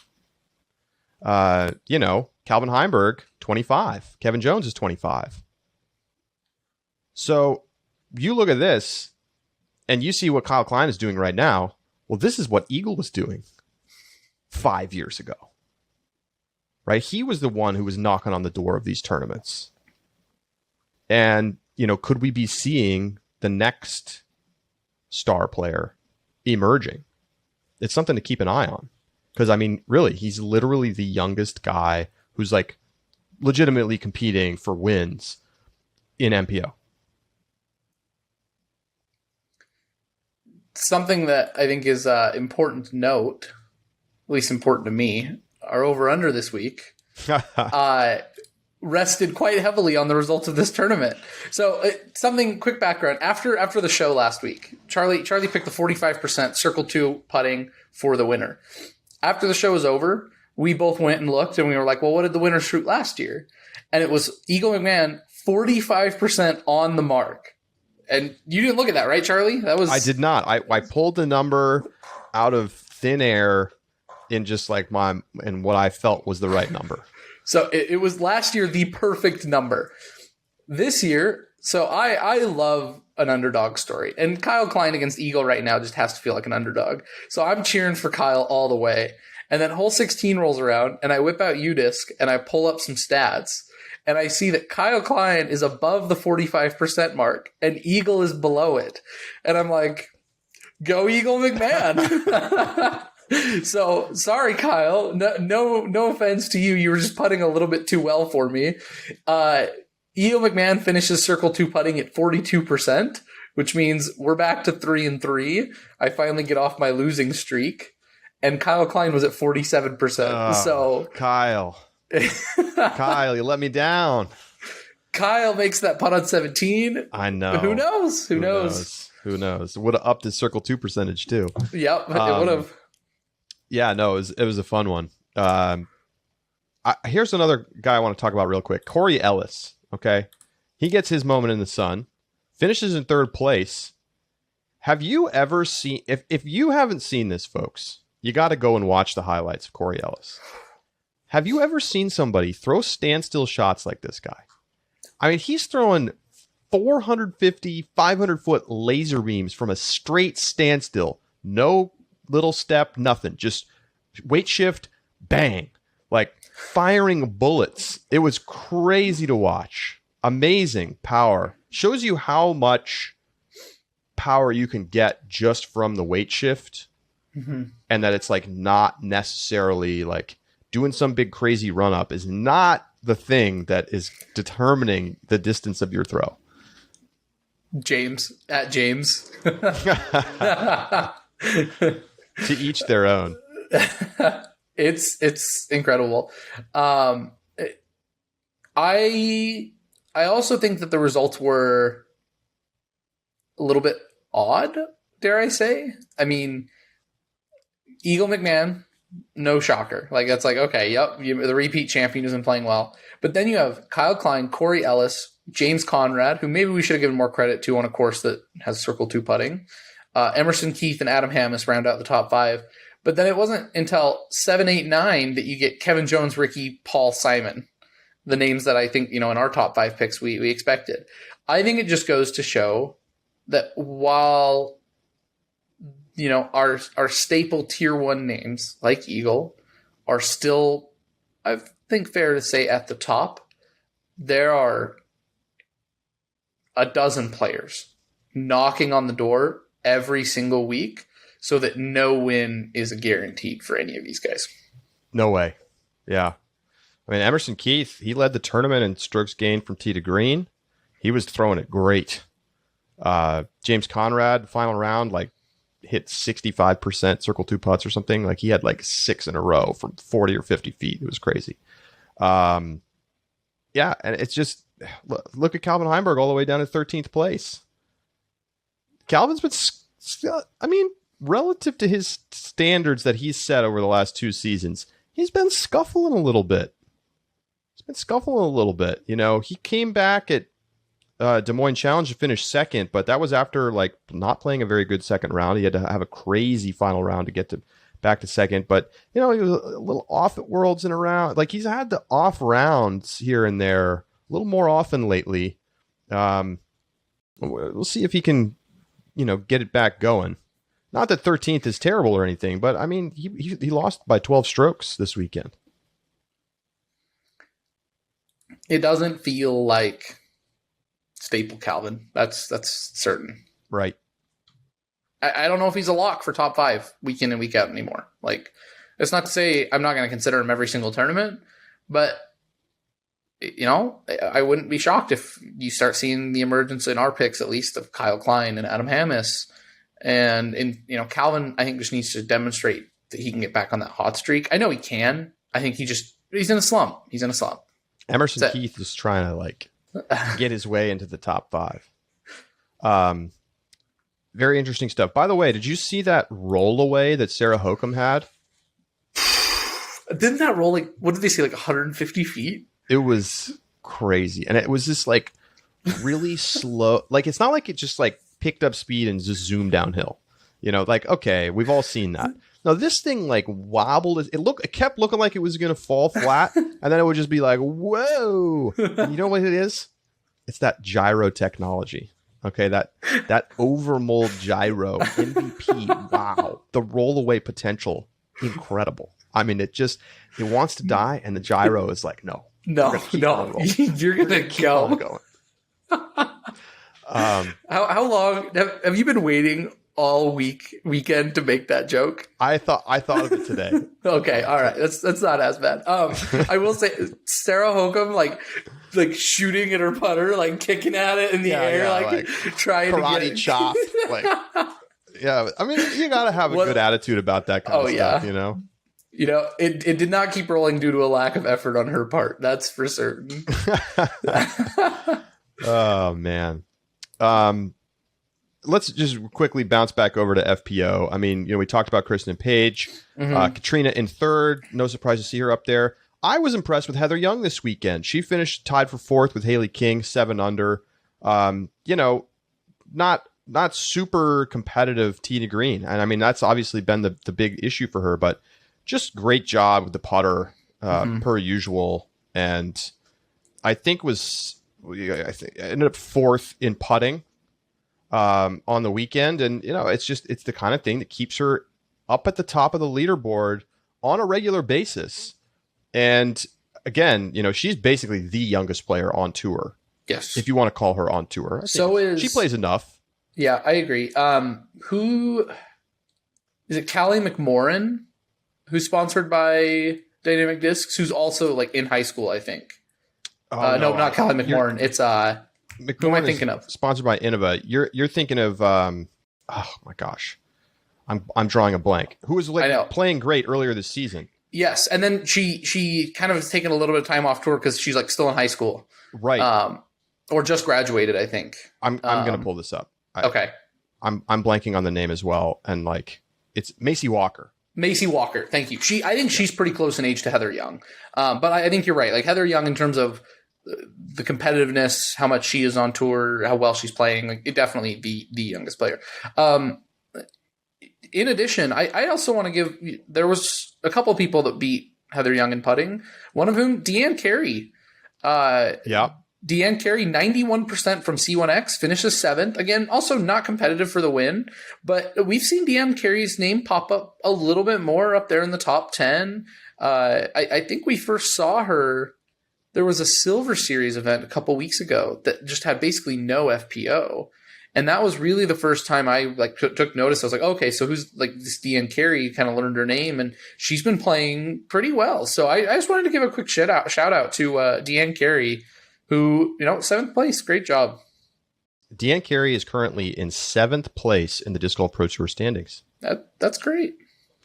Calvin Heimberg, 25. Kevin Jones is 25. So you look at this and you see what Kyle Klein is doing right now. Well, this is what Eagle was doing 5 years ago, right? He was the one who was knocking on the door of these tournaments. And, could we be seeing the next star player emerging? It's something to keep an eye on. Because, I mean, really, he's literally the youngest guy who's, legitimately competing for wins in MPO. Something that I think is important to note, at least important to me, our over-under this week rested quite heavily on the results of this tournament. So quick background. After the show last week, Charlie picked the 45% Circle 2 putting for the winner. After the show was over, we both went and looked, and we were like, well, what did the winner shoot last year? And it was Eagle McMahon, 45% on the mark. And you didn't look at that, right, Charlie? I did not. I pulled the number out of thin air in just what I felt was the right number. So it was last year the perfect number. This year, so I love an underdog story. And Kyle Klein against Eagle right now just has to feel like an underdog. So I'm cheering for Kyle all the way. And then hole 16 rolls around, and I whip out UDisc, and I pull up some stats. And I see that Kyle Klein is above the 45% mark, and Eagle is below it. And I'm like, go Eagle McMahon. So sorry, Kyle. No offense to you. You were just putting a little bit too well for me. Eagle McMahon finishes circle 2 putting at 42%, which means we're back to 3-3. I finally get off my losing streak, and Kyle Klein was at 47%. So Kyle, you let me down. Kyle makes that putt on 17. I know. Who knows? Who knows? Would have upped his circle 2 percentage too. Yep, it would have. Yeah, no, it was a fun one. Here's another guy I want to talk about real quick. Corey Ellis. Okay, he gets his moment in the sun, finishes in 3rd place. Have you ever seen? If you haven't seen this, folks, you got to go and watch the highlights of Corey Ellis. Have you ever seen somebody throw standstill shots like this guy? I mean, he's throwing 450, 500-foot laser beams from a straight standstill. No little step, nothing. Just weight shift, bang. Like firing bullets. It was crazy to watch. Amazing power. Shows you how much power you can get just from the weight shift. Mm-hmm. And that it's like not necessarily like doing some big crazy run up is not the thing that is determining the distance of your throw. James. To each their own. It's incredible. I also think that the results were a little bit odd, dare I say. I mean, Eagle McMahon, no shocker. Like, that's like, okay, yep, the repeat champion isn't playing well. But then you have Kyle Klein, Corey Ellis, James Conrad, who maybe we should have given more credit to on a course that has circle 2 putting. Emerson Keith and Adam Hammis round out the top 5. But then it wasn't until 7, 8, 9 that you get Kevin Jones, Ricky, Paul, Simon. The names that I think, in our top 5 picks we expected. I think it just goes to show that while, our staple tier 1 names like Eagle are still, I think fair to say, at the top, there are a dozen players knocking on the door every single week so that no win is a guaranteed for any of these guys. No way. Yeah. I mean, Emerson Keith, he led the tournament in strokes gained from tee to green. He was throwing it great. James Conrad, final round, hit 65% circle 2 putts or something. Like, he had 6 in a row from 40 or 50 feet. It was crazy. Yeah, and it's just, look at Calvin Heimberg all the way down to 13th place. Calvin's been, relative to his standards that he's set over the last 2 seasons, he's been scuffling a little bit. He came back at Des Moines Challenge to finish 2nd, but that was after not playing a very good second round. He had to have a crazy final round to get back to 2nd. But he was a little off at Worlds and around. He's had the off rounds here and there a little more often lately. We'll see if he can, get it back going. Not that 13th is terrible or anything, but he lost by 12 strokes this weekend. It doesn't feel like staple Calvin. That's certain. Right. I don't know if he's a lock for top 5 week in and week out anymore. It's not to say I'm not going to consider him every single tournament, but I wouldn't be shocked if you start seeing the emergence in our picks, at least, of Kyle Klein and Adam Hammis. And Calvin, I think, just needs to demonstrate that he can get back on that hot streak. I know he can. I think he's in a slump. Emerson Keith is trying to get his way into the top 5. Very interesting stuff. By the way, did you see that roll away that Sarah Hokum had? Didn't that roll what did they say, 150 feet? It was crazy. And it was just really slow. It's not like it just picked up speed and just zoomed downhill. Okay, we've all seen that. No, this thing like wobbled. It kept looking like it was going to fall flat, and then it would just be like, whoa. And you know what it is? It's that gyro technology. Okay, that overmold gyro MVP. Wow, the rollaway potential, incredible. I mean, it wants to die, and the gyro is like, no, you're gonna go. Going. How long have you been waiting all weekend to make that joke? I thought of it today. Okay, all right, that's not as bad. I will say Sarah Hokum like shooting at her putter, like kicking at it in the air, like trying karate to get it. chop. Like, yeah, I mean, you got to have a good attitude about that kind of stuff, you know. You know, it did not keep rolling due to a lack of effort on her part. That's for certain. Oh man. Let's just quickly bounce back over to FPO. I mean, you know, we talked about Kristen and Paige, Katrina in third. No surprise to see her up there. I was impressed with Heather Young this weekend. She finished tied for fourth with Haley King, 7 under. You know, not super competitive tee to green. And I mean, that's obviously been the big issue for her, but just great job with the putter per usual. And I think ended up fourth in putting on the weekend. And, you know, it's the kind of thing that keeps her up at the top of the leaderboard on a regular basis. And again, you know, she's basically the youngest player on tour. Yes. If you want to call her on tour. She plays enough. Yeah, I agree. Who is it? Callie McMorrin, who's sponsored by Dynamic Discs, who's also like in high school, I think. No, not Callie McMorrin. It's who am I thinking of? Sponsored by Innova. You're thinking of oh my gosh. I'm drawing a blank. Who was playing great earlier this season. Yes, and then she kind of has taken a little bit of time off tour because she's like still in high school, right? Or just graduated, I think. I'm gonna pull this up. Okay, I'm blanking on the name as well, and like it's Macy Walker. Macy Walker, thank you. I think she's pretty close in age to Heather Young, but I think you're right. Like Heather Young, in terms of the competitiveness, how much she is on tour, how well she's playing, like, it definitely the youngest player. In addition, I also want to give, there was a couple of people that beat Heather Young in putting. One of whom, Deanne Carey. Deanne Carey, 91% from C1X, finishes 7th. Again, also not competitive for the win, but we've seen Deanne Carey's name pop up a little bit more up there in the top 10. I think we first saw her, there was a Silver Series event a couple weeks ago that just had basically no FPO. And that was really the first time I took notice. I was like, okay, so who's like this Deanne Carey? Kind of learned her name, and she's been playing pretty well. So I just wanted to give a quick shout out to Deanne Carey, who, you know, 7th place. Great job. Deanne Carey is currently in 7th place in the Disc Golf Pro Tour standings. That's great.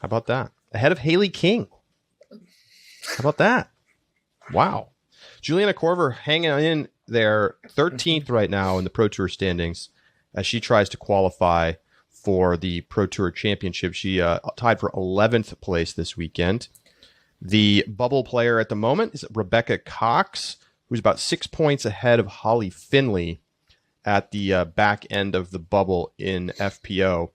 How about that? Ahead of Haley King. How about that? Wow. Juliana Korver hanging in there, 13th right now in the Pro Tour standings, as she tries to qualify for the Pro Tour Championship. She tied for 11th place this weekend. The bubble player at the moment is Rebecca Cox, who's about 6 points ahead of Holly Finley at the back end of the bubble in FPO.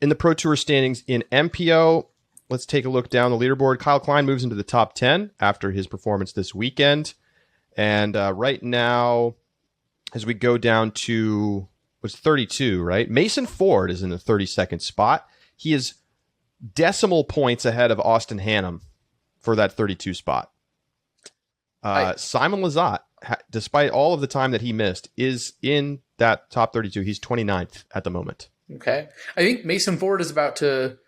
In the Pro Tour standings in MPO, let's take a look down the leaderboard. Kyle Klein moves into the top 10 after his performance this weekend. And right now, as we go down to... was 32, right? Mason Ford is in the 32nd spot. He is decimal points ahead of Austin Hannum for that 32 spot. Simon Lizotte, despite all of the time that he missed, is in that top 32. He's 29th at the moment. Okay. I think Mason Ford is about to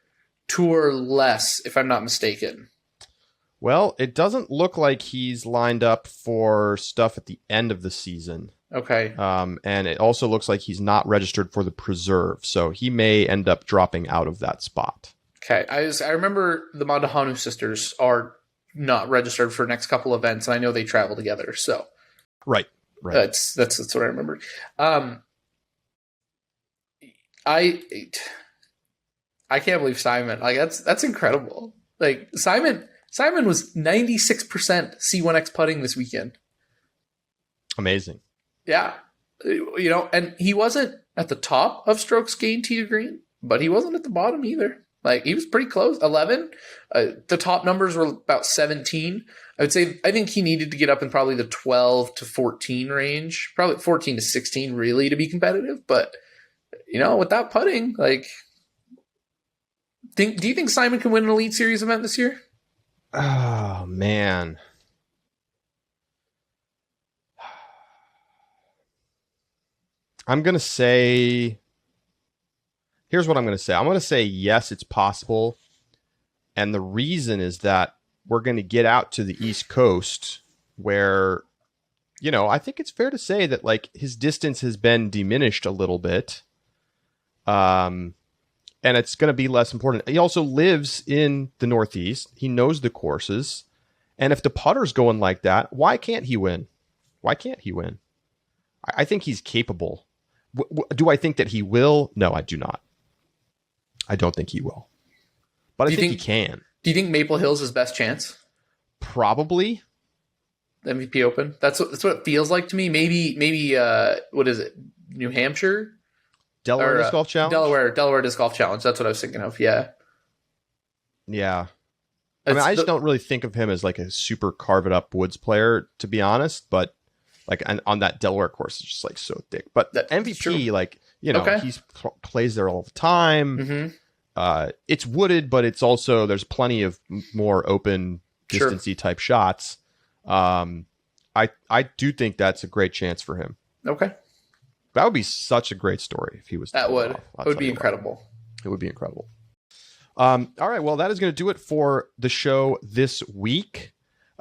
tour less, if I'm not mistaken. Well, it doesn't look like he's lined up for stuff at the end of the season. Okay. And it also looks like he's not registered for the Preserve, so he may end up dropping out of that spot. Okay. I remember the Madahanu sisters are not registered for the next couple events, and I know they travel together. So, right. That's what I remembered. I can't believe Simon. Like that's incredible. Like Simon was 96% C1X putting this weekend. Amazing. Yeah. You know, and he wasn't at the top of strokes gained tee to green, but he wasn't at the bottom either. Like, he was pretty close. 11. The top numbers were about 17. I think he needed to get up in probably the 12 to 14 range, probably 14 to 16 really to be competitive. But, with that putting, like, do you think Simon can win an Elite Series event this year? Oh, man. I'm going to say, here's what I'm going to say. I'm going to say, yes, it's possible. And the reason is that we're going to get out to the East Coast where, I think it's fair to say that like his distance has been diminished a little bit. And it's going to be less important. He also lives in the Northeast. He knows the courses. And if the putter's going like that, why can't he win? Why can't he win? I think he's capable. Do I think that he will? No, I do not. I don't think he will. But I think he can. Do you think Maple Hill's his best chance? Probably. The MVP Open? That's what it feels like to me. Maybe what is it? New Hampshire? Delaware Disc Golf Challenge? Delaware Disc Golf Challenge. That's what I was thinking of. Yeah. Yeah. I just don't really think of him as like a super carve it up woods player, to be honest. But like on that Delaware course, it's just like so thick. But the MVP, like, okay. He plays there all the time. Mm-hmm. It's wooded, but it's also, there's plenty of more open distancey type shots. I do think that's a great chance for him. Okay. That would be such a great story if he was. That would. It would be incredible. It would be incredible. All right. Well, that is going to do it for the show this week.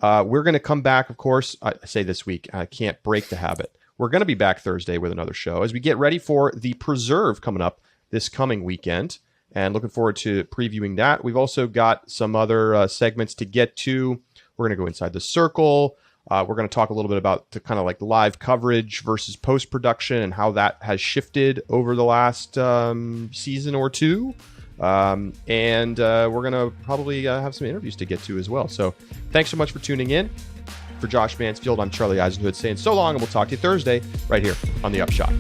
We're going to come back, of course. I say this week. I can't break the habit. We're going to be back Thursday with another show as we get ready for the Preserve coming up this coming weekend. And looking forward to previewing that. We've also got some other segments to get to. We're going to go inside the circle. We're going to talk a little bit about the kind of like live coverage versus post-production and how that has shifted over the last season or two. And we're going to probably have some interviews to get to as well. So thanks so much for tuning in. For Josh Mansfield, I'm Charlie Eisenhood saying so long, and we'll talk to you Thursday right here on The Upshot.